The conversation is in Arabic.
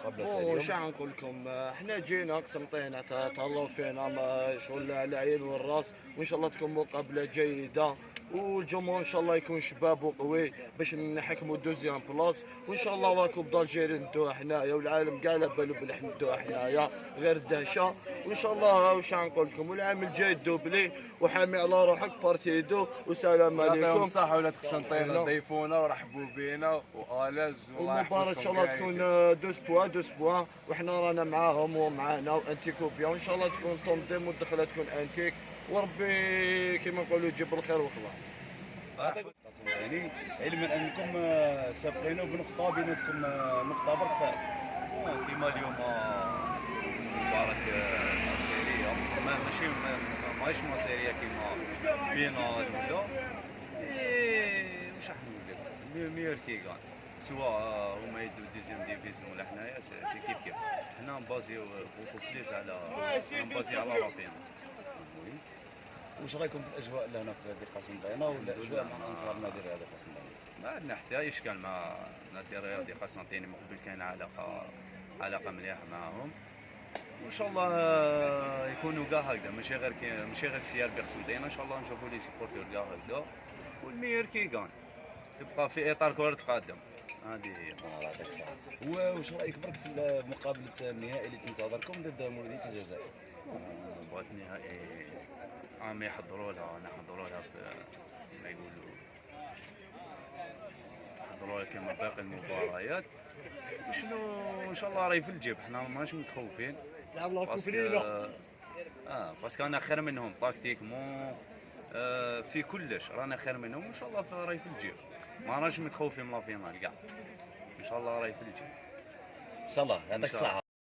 مقابله بون اليوم؟ شحال نقول لكم، احنا جينا قسمطينا تهلاو فينا ما شغل على العين والراس، وان شاء الله تكون مقابله جيده، والجمهور ان شاء الله يكون شباب وقوي باش نحكموا دوزيام بلاص، وان شاء الله لا كوب دالجيري ندوها حنايا، والعالم كاع على بالو بلي حنا ندوها حنايا غير الدهشه، وان شاء الله واش نقول لكم، والعام الجاي دوبلي وحامي على روحك بارتيدو، والسلام يعطيهم عليكم. الصحة ولاد قسنطينة، هنا. ضيفونا ورحبوا بينا والاز والله والمباراة ان شاء الله تكون دوز بوان دوز بوان، وحنا رانا معاهم ومعانا وانتيكو بيان، وان شاء الله تكون تنظيم والدخله تكون انتيك، وربي كما نقولوا يجيب الخير وخلاص. قسنطيني، علما انكم سابقين بنقطة بيناتكم، نقطة برك فارق. كيما اليوم مباراة مصيرية، ماشي ماهيش مصيرية كيما فينال ولا واش راح نقول لك، ميور كيغان سواء هما يدو دوزيام ديفيزيون ولا حنايا سي كيف كيف، حنا نبازيو بوكو بليس على نبازي على رافينا. واش رايكم في الاجواء لهنا في نادي قسنطينة والاجواء مع انصار نادي الرياضي قسنطينة؟ ما عندنا حتى اشكال مع نادي الرياضي قسنطيني، من قبل كان علاقة مليحة معاهم، وان شاء الله يكونوا كاع هكذا، ماشي غير السيار بقسنطينة، ان شاء الله نشوفوا لي سيبورتور كاع هكذا، والميور كيغان تبقى في اطار كرة قدم، هذه هي. يعطيك الصحة. واش رايك برك في مقابلة النهائي اللي تنتظركم ضد مولودية الجزائر؟ بغيت نهائي عام يحضروا لها، نحضروا لها ما يقولوا يحضروا لها كما باقي المباريات، وشنو ان شاء الله راهي في الجيب، حنا ماناش متخوفين باسكو انا خير منهم تاكتيكمون، في كلش رانا خير منهم، وان شاء الله راهي في الجيب، ما راناش متخوفين من لا فينال كاع، ان شاء الله راهي في الجيب ان شاء الله. يعطيك الصحة.